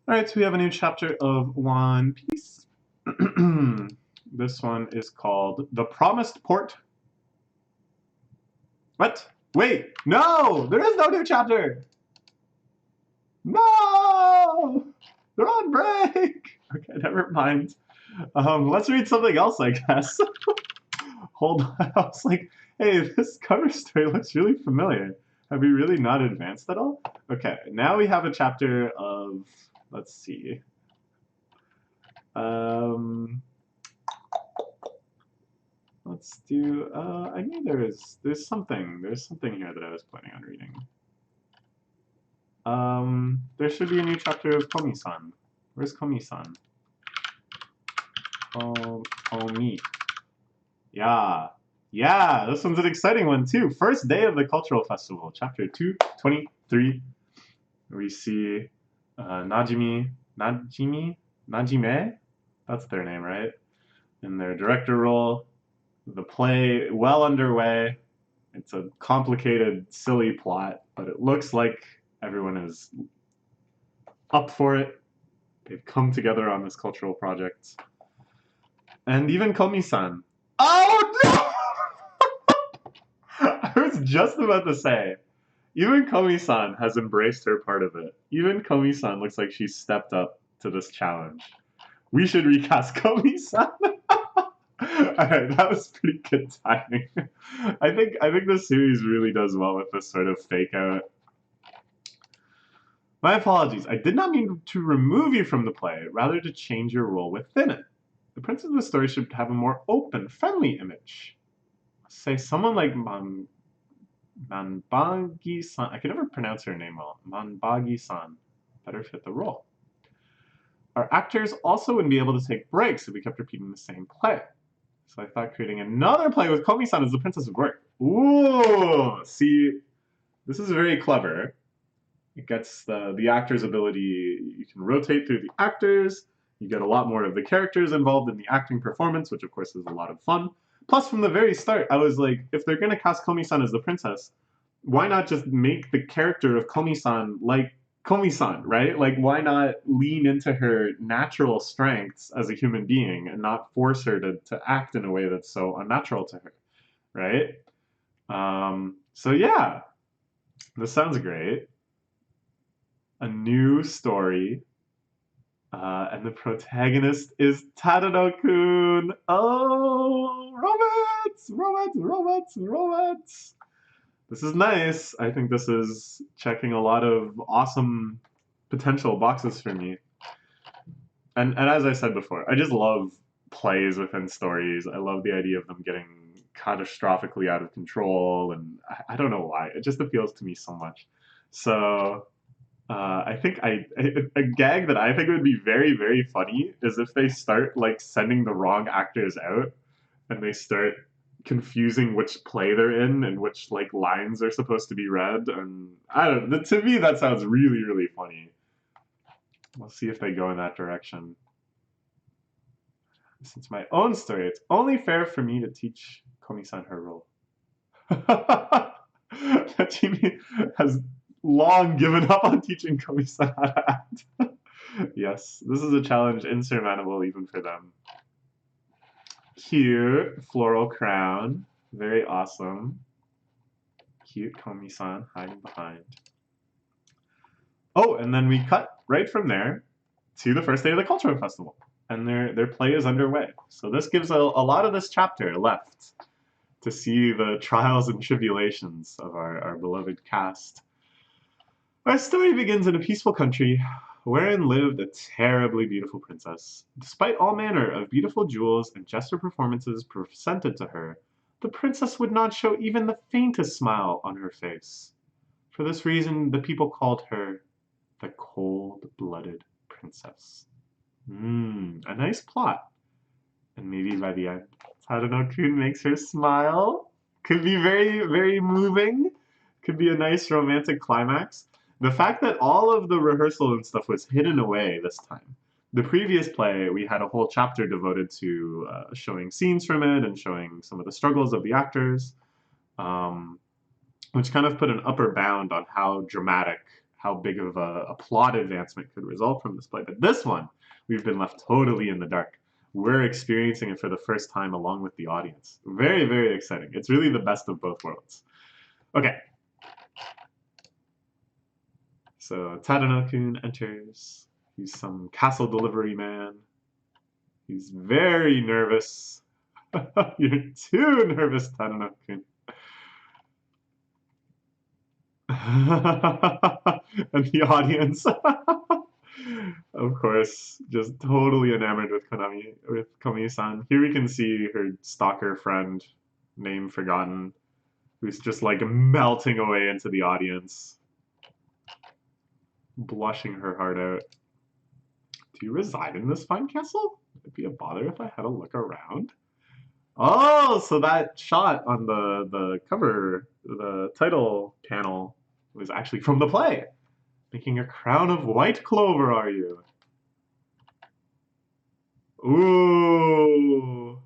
Alright, so we have a new chapter of One Piece. This one is called The Promised Port. What? Wait, no! There is no new chapter! No! They're on break! Okay, never mind. Let's read something else, I guess. Hold on, I was like, hey, this cover story looks really familiar. Have we really not advanced at all? Okay, now we have a chapter of, let's see. Let's do, I knew there's something here that I was planning on reading. There should be a new chapter of Komi-san. Where's Komi-san? Komi. Yeah. Yeah, this one's an exciting one too. First day of the cultural festival, chapter 223. We see Najime? That's their name, right? In their director role. The play well underway. It's a complicated, silly plot, but it looks like everyone is up for it. They've come together on this cultural project. And even Komi-san. Oh no! I was just about to say, even Komi-san has embraced her part of it. Even Komi-san looks like she stepped up to this challenge. We should recast Komi-san. Alright, that was pretty good timing. I think this series really does well with this sort of fake out. My apologies. I did not mean to remove you from the play, rather to change your role within it. The princess of the story should have a more open, friendly image. Say someone like Manbagi-san. I can never pronounce her name well. Manbagi-san better fit the role. Our actors also wouldn't be able to take breaks if we kept repeating the same play. So I thought creating another play with Komi-san as the princess would work. Ooh! See, this is very clever. It gets the actor's ability. You can rotate through the actors. You get a lot more of the characters involved in the acting performance, which of course is a lot of fun. Plus, from the very start, I was like, if they're going to cast Komi-san as the princess, why not just make the character of Komi-san like Komi-san, right? Like, why not lean into her natural strengths as a human being and not force her to act in a way that's so unnatural to her, right? So yeah, this sounds great. A new story. And the protagonist is Tadano-kun. Oh, romance, romance, romance, romance. This is nice. I think this is checking a lot of awesome potential boxes for me. And as I said before, I just love plays within stories. I love the idea of them getting catastrophically out of control, and I don't know why. It just appeals to me so much. So I think a gag that I think would be very, very funny is if they start like sending the wrong actors out and they start confusing which play they're in and which like lines are supposed to be read. And I don't know, to me that sounds really, really funny. We'll see if they go in that direction. Since my own story, it's only fair for me to teach Komi-san her role. Tachimi has long given up on teaching Komi-san how to act. Yes, this is a challenge insurmountable even for them. Cute floral crown, very awesome. Cute Komi-san hiding behind. Oh, and then we cut right from there to the first day of the cultural festival, and their play is underway. So this gives a lot of this chapter left to see the trials and tribulations of our beloved cast. Our story begins in a peaceful country wherein lived a terribly beautiful princess. Despite all manner of beautiful jewels and gesture performances presented to her, the princess would not show even the faintest smile on her face. For this reason, the people called her the cold-blooded princess. A nice plot. And maybe by the end, Tadano-kun makes her smile. Could be very, very moving. Could be a nice romantic climax. The fact that all of the rehearsal and stuff was hidden away this time. The previous play, we had a whole chapter devoted to showing scenes from it and showing some of the struggles of the actors, which kind of put an upper bound on how dramatic, how big of a plot advancement could result from this play. But this one, we've been left totally in the dark. We're experiencing it for the first time along with the audience. Very, very exciting. It's really the best of both worlds. Okay. So Tadano-kun enters. He's some castle delivery man. He's very nervous. You're too nervous, Tadano-kun. And the audience, of course, just totally enamored with Komi-san. Here we can see her stalker friend, name forgotten, who's just like melting away into the audience, blushing her heart out. Do you reside in this fine castle? Would it be a bother if I had a look around? Oh, so that shot on the cover, the title panel, was actually from the play. Making a crown of white clover, are you? Ooh,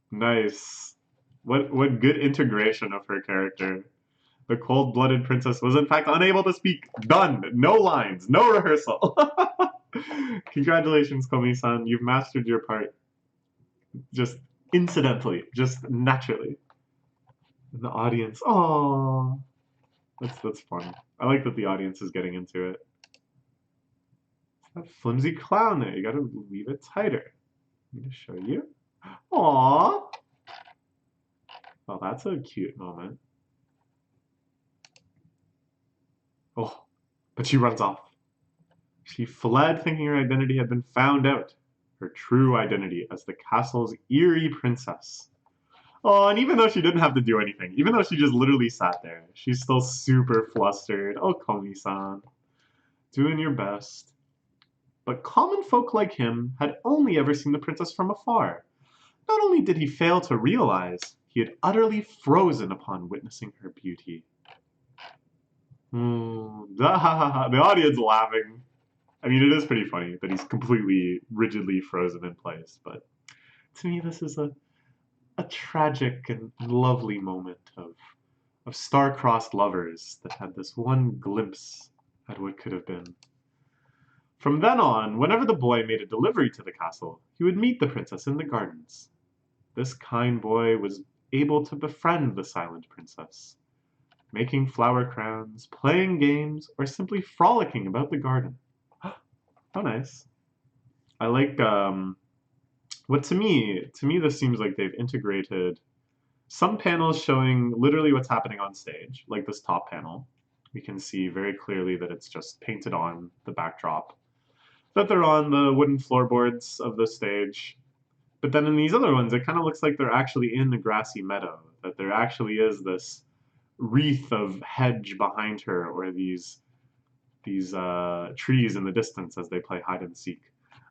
nice. What good integration of her character. The cold-blooded princess was in fact unable to speak. Done. No lines. No rehearsal. Congratulations, Komi-san. You've mastered your part. Just incidentally. Just naturally. And the audience. Aww. That's fun. I like that the audience is getting into it. It's that flimsy clown there. You gotta leave it tighter. I'm gonna show you. Aww. Well, that's a cute moment. Oh, but she runs off. She fled thinking her identity had been found out. Her true identity as the castle's eerie princess. Oh, and even though she didn't have to do anything, even though she just literally sat there, she's still super flustered. Oh, Komi-san, doing your best. But common folk like him had only ever seen the princess from afar. Not only did he fail to realize, he had utterly frozen upon witnessing her beauty. The audience laughing. I mean, it is pretty funny that he's completely, rigidly frozen in place, but to me this is a tragic and lovely moment of star-crossed lovers that had this one glimpse at what could have been. From then on, whenever the boy made a delivery to the castle, he would meet the princess in the gardens. This kind boy was able to befriend the silent princess, making flower crowns, playing games, or simply frolicking about the garden. How nice. I like, what to me this seems like they've integrated some panels showing literally what's happening on stage, like this top panel. We can see very clearly that it's just painted on the backdrop, that they're on the wooden floorboards of the stage. But then in these other ones, it kind of looks like they're actually in the grassy meadow, that there actually is this wreath of hedge behind her, or these trees in the distance as they play hide and seek.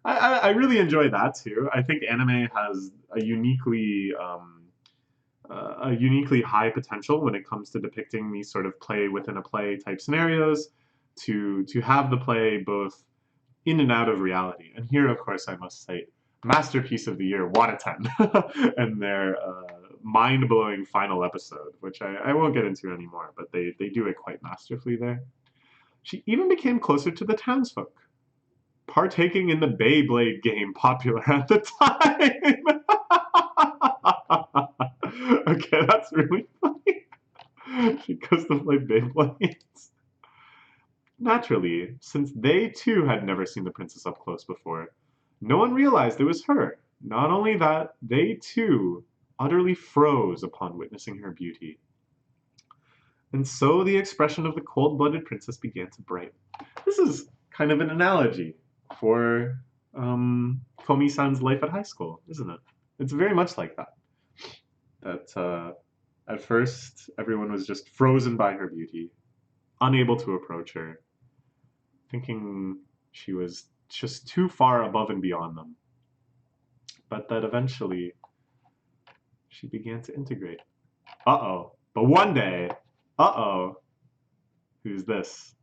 I really enjoy that too. I think anime has a uniquely high potential when it comes to depicting these sort of play within a play type scenarios, to have the play both in and out of reality. And here, of course, I must say, masterpiece of the year, Wataten, and their mind-blowing final episode, which I won't get into anymore, but they do it quite masterfully there. She even became closer to the townsfolk, partaking in the Beyblade game popular at the time. Okay, that's really funny. She goes to play Beyblades. Naturally, since they too had never seen the princess up close before, no one realized it was her. Not only that, they too utterly froze upon witnessing her beauty. And so the expression of the cold-blooded princess began to brighten. This is kind of an analogy for Komi-san's life at high school, isn't it? It's very much like that. That at first, everyone was just frozen by her beauty, unable to approach her, thinking she was just too far above and beyond them. But that eventually, she began to integrate. Uh-oh. But one day, uh-oh, who's this?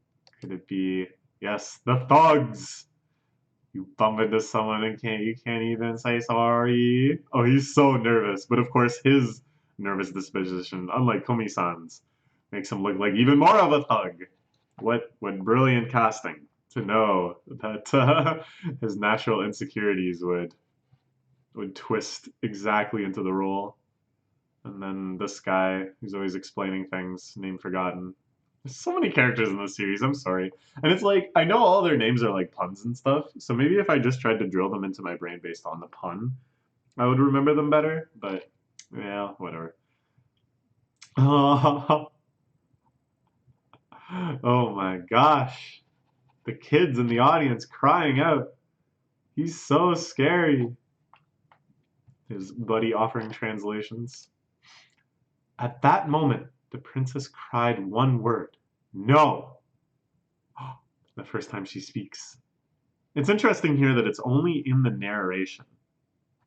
Could it be, yes, the thugs? You bump into someone and you can't even say sorry. Oh, he's so nervous. But of course, his nervous disposition, unlike Komi-san's, makes him look like even more of a thug. What brilliant casting to know that his natural insecurities would twist exactly into the role. And then this guy who's always explaining things, name forgotten. There's so many characters in this series, I'm sorry. And it's like, I know all their names are like puns and stuff, so maybe if I just tried to drill them into my brain based on the pun, I would remember them better, but yeah, whatever. Oh, oh my gosh. The kids in the audience crying out. He's so scary. His buddy offering translations. At that moment, the princess cried one word. No! The first time she speaks. It's interesting here that it's only in the narration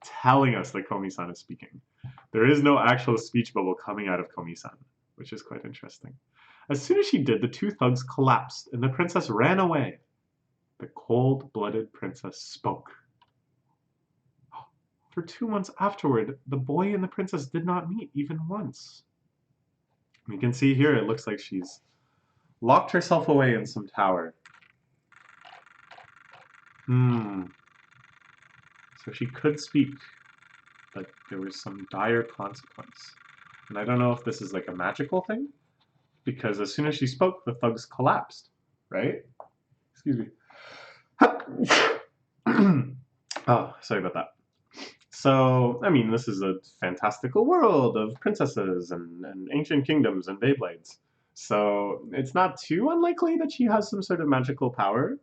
telling us that Komi-san is speaking. There is no actual speech bubble coming out of Komi-san, which is quite interesting. As soon as she did, the two thugs collapsed, and the princess ran away. The cold-blooded princess spoke. For 2 months afterward, the boy and the princess did not meet even once. We can see here it looks like she's locked herself away in some tower. So she could speak, but there was some dire consequence. And I don't know if this is like a magical thing, because as soon as she spoke, the thugs collapsed, right? Excuse me. Oh, sorry about that. So, I mean, this is a fantastical world of princesses and ancient kingdoms and Beyblades. So, it's not too unlikely that she has some sort of magical power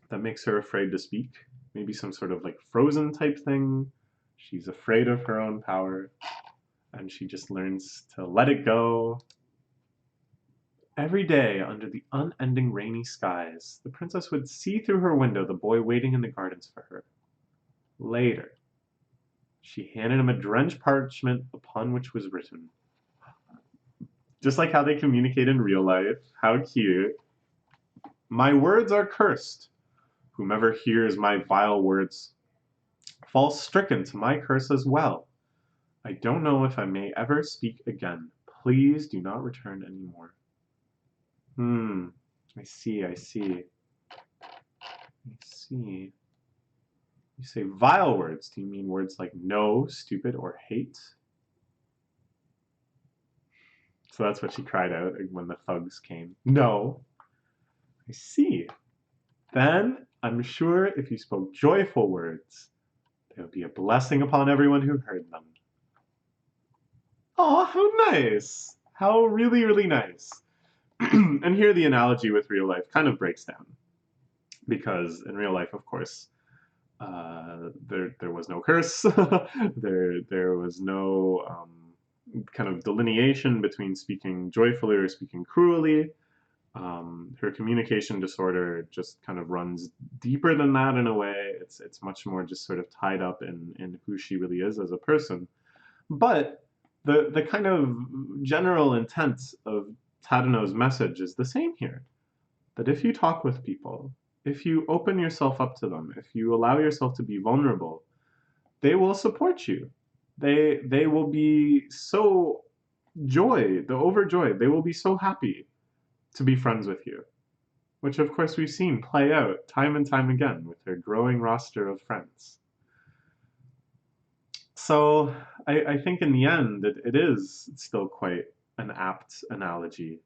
that makes her afraid to speak. Maybe some sort of like frozen type thing. She's afraid of her own power, and she just learns to let it go. Every day, under the unending rainy skies, the princess would see through her window the boy waiting in the gardens for her. Later, she handed him a drenched parchment upon which was written. Just like how they communicate in real life. How cute. My words are cursed. Whomever hears my vile words falls stricken to my curse as well. I don't know if I may ever speak again. Please do not return anymore. I see. I see. You say vile words. Do you mean words like no, stupid, or hate? So that's what she cried out when the thugs came. No. I see. Then I'm sure if you spoke joyful words, there would be a blessing upon everyone who heard them. Oh, how nice. How really, really nice. And here the analogy with real life kind of breaks down. Because in real life, of course, there was no curse. there was no kind of delineation between speaking joyfully or speaking cruelly. Her communication disorder just kind of runs deeper than that in a way. It's much more just sort of tied up in who she really is as a person. But the kind of general intent of Tadano's message is the same here. That if you talk with people, if you open yourself up to them, if you allow yourself to be vulnerable, they will support you. They will be so overjoyed. They will be so happy to be friends with you, which of course we've seen play out time and time again with her growing roster of friends. So I think in the end it is still quite an apt analogy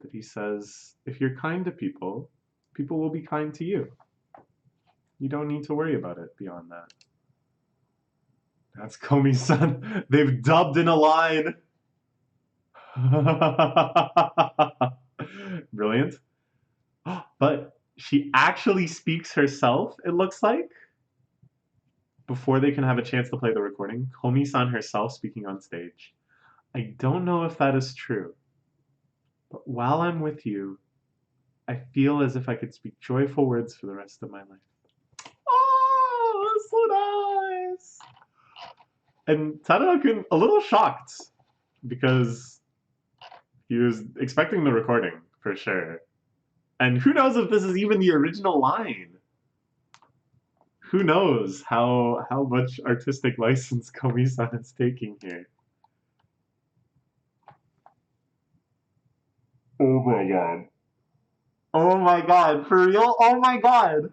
that he says, if you're kind to people, people will be kind to you. You don't need to worry about it beyond that. That's Komi-san. They've dubbed in a line. Brilliant. But she actually speaks herself, it looks like, before they can have a chance to play the recording. Komi-san herself speaking on stage. I don't know if that is true, but while I'm with you, I feel as if I could speak joyful words for the rest of my life. Oh, that's so nice! And Tadano-kun a little shocked because he was expecting the recording for sure. And who knows if this is even the original line? Who knows how much artistic license Komi-san is taking here? Oh my god. Oh my god, for real? Oh my god!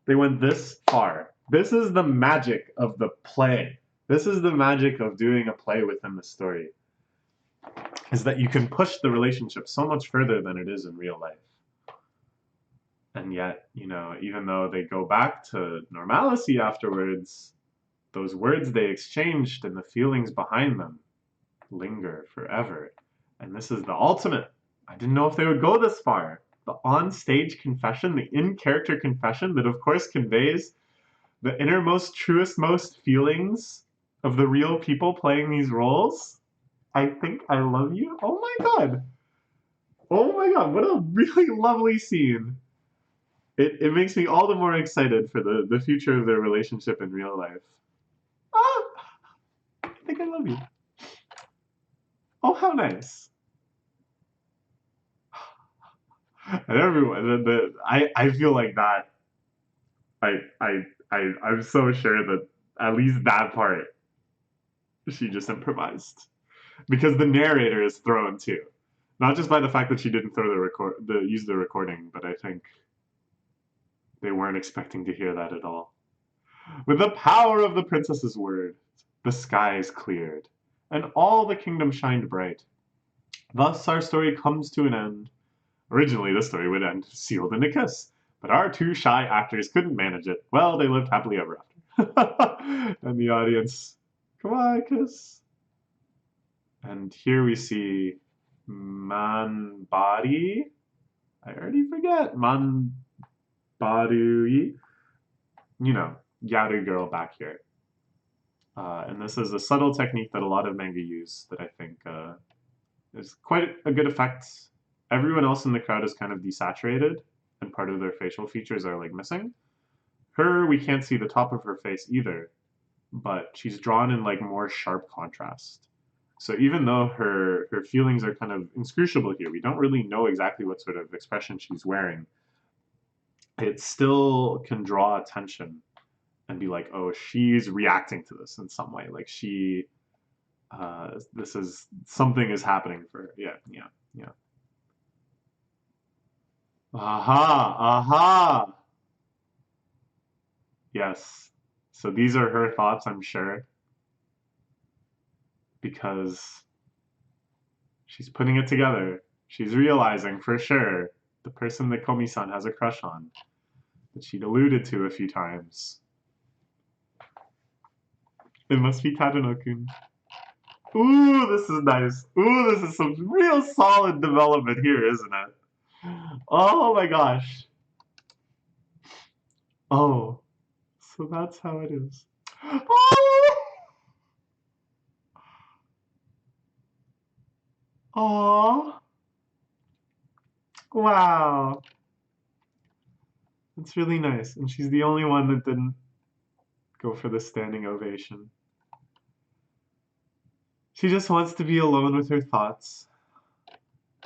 They went this far. This is the magic of the play. This is the magic of doing a play within the story. Is that you can push the relationship so much further than it is in real life. And yet, you know, even though they go back to normalcy afterwards, those words they exchanged and the feelings behind them linger forever. And this is the ultimate. I didn't know if they would go this far. The on-stage confession, the in-character confession that of course conveys the innermost, truest, most feelings of the real people playing these roles. I think I love you. Oh my god. Oh my god, what a really lovely scene. It makes me all the more excited for the future of their relationship in real life. Ah, I think I love you. Oh, how nice. And everyone, I feel like that. I'm so sure that at least that part she just improvised because the narrator is thrown too, not just by the fact that she didn't throw use the recording, but I think they weren't expecting to hear that at all. With the power of the princess's word, the skies cleared, and all the kingdom shined bright. Thus our story comes to an end. Originally, this story would end sealed in a kiss, but our two shy actors couldn't manage it. Well, they lived happily ever after. And the audience, come on, kiss. And here we see Manbari. I already forget. Manbarui. You know, Yaru girl back here. And this is a subtle technique that a lot of manga use that I think is quite a good effect. Everyone else in the crowd is kind of desaturated, and part of their facial features are like missing. Her, we can't see the top of her face either, but she's drawn in like more sharp contrast. So even though her feelings are kind of inscrutable here, we don't really know exactly what sort of expression she's wearing. It still can draw attention and be like, oh, she's reacting to this in some way. Like this is, something is happening for her. Yeah. Aha, aha. Yes. So these are her thoughts, I'm sure, because she's putting it together. She's realizing for sure the person that Komi-san has a crush on, that she'd alluded to a few times. It must be Tadano-kun. Ooh, this is nice. Ooh, this is some real solid development here, isn't it? Oh my gosh. Oh, so that's how it is. Oh! Aww. Wow. That's really nice. And she's the only one that didn't go for the standing ovation. She just wants to be alone with her thoughts.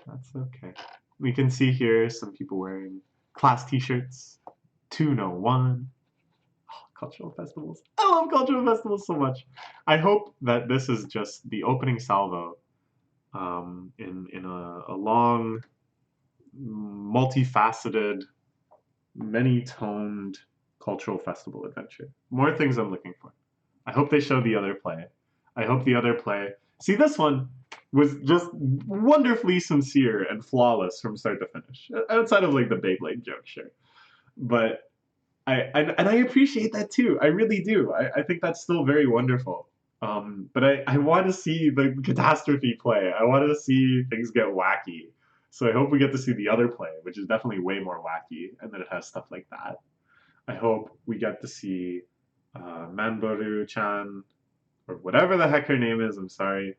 That's okay. We can see here some people wearing class t-shirts. 201. Oh, cultural festivals. I love cultural festivals so much. I hope that this is just the opening salvo in a long, multifaceted, many-toned cultural festival adventure. More things I'm looking for. I hope they show the other play. I hope the other play... See, this one was just wonderfully sincere and flawless from start to finish. Outside of, like, the Beyblade joke, sure. But I appreciate that, too. I really do. I think that's still very wonderful. But I want to see the catastrophe play. I want to see things get wacky. So I hope we get to see the other play, which is definitely way more wacky, and that it has stuff like that. I hope we get to see Manboru-chan, or whatever the heck her name is, I'm sorry,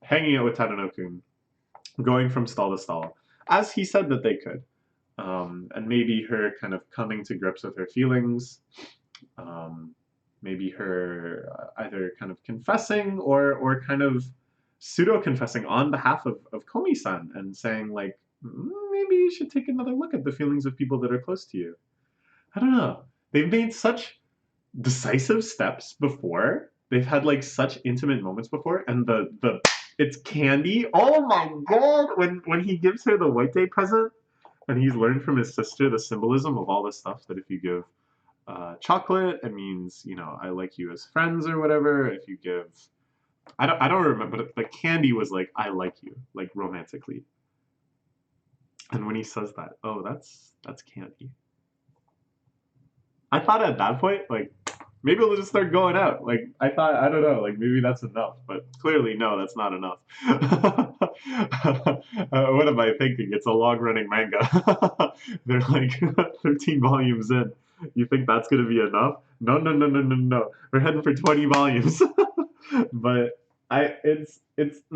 hanging out with Tadano-kun, going from stall to stall, as he said that they could. And maybe her kind of coming to grips with her feelings, maybe her either kind of confessing or kind of pseudo-confessing on behalf of Komi-san and saying, like, maybe you should take another look at the feelings of people that are close to you. I don't know. They've made such decisive steps before. They've had like such intimate moments before, and the It's candy. Oh my god! When he gives her the White Day present, and he's learned from his sister the symbolism of all the stuff that if you give chocolate, it means, you know, I like you as friends or whatever. If you give, I don't remember, but candy was like I like you, like romantically. And when he says that, oh, that's candy. I thought at that point, like, maybe we'll just start going out. Like, I thought, I don't know, like, maybe that's enough. But clearly, no, that's not enough. What am I thinking? It's a long running manga. They're like 13 volumes in. You think that's going to be enough? No, no, no, no, no, no. We're heading for 20 volumes. But I don't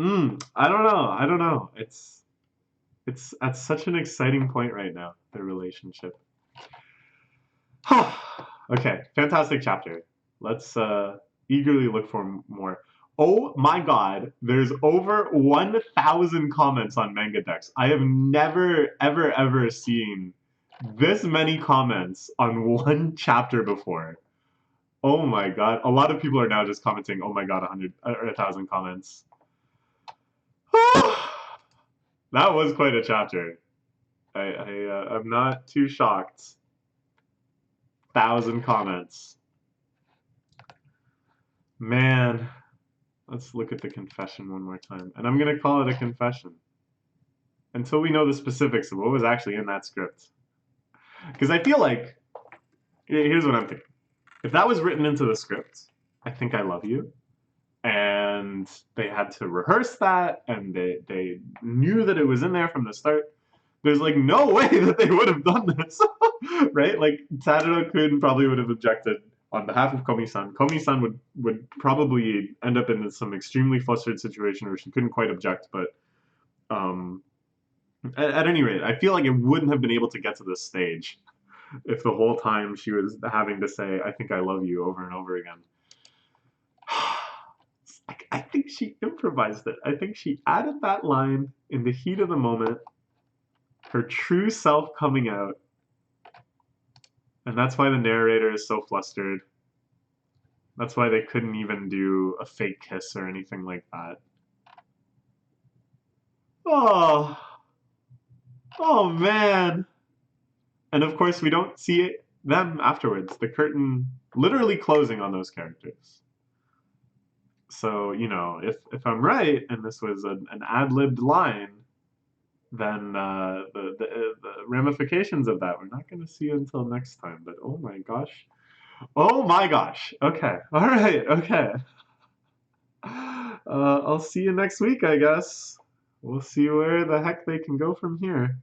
know. I don't know. It's at such an exciting point right now, their relationship. Okay, fantastic chapter. Let's eagerly look for more. Oh my god, there's over 1,000 comments on Manga Dex. I have never, ever, ever seen this many comments on one chapter before. Oh my god. A lot of people are now just commenting, oh my god, 100 or 1,000 comments. That was quite a chapter. I'm not too shocked. 1,000 comments. Man, let's look at the confession one more time. And I'm going to call it a confession until we know the specifics of what was actually in that script. Because I feel like, here's what I'm thinking. If that was written into the script, I think I love you. And they had to rehearse that, and they knew that it was in there from the start. There's like no way that they would have done this, right? Like Tadano-kun probably would have objected on behalf of Komi-san. Komi-san would probably end up in some extremely flustered situation where she couldn't quite object, but at any rate, I feel like it wouldn't have been able to get to this stage if the whole time she was having to say, I think I love you over and over again. I think she improvised it. I think she added that line in the heat of the moment, her true self coming out, and that's why the narrator is so flustered. That's why they couldn't even do a fake kiss or anything like that. Oh, oh man. And of course, we don't see them afterwards. The curtain literally closing on those characters. So, you know, if I'm right, and this was an ad-libbed line, then the ramifications of that we're not going to see until next time. But oh my gosh. Oh my gosh. Okay. All right. Okay. I'll see you next week, I guess. We'll see where the heck they can go from here.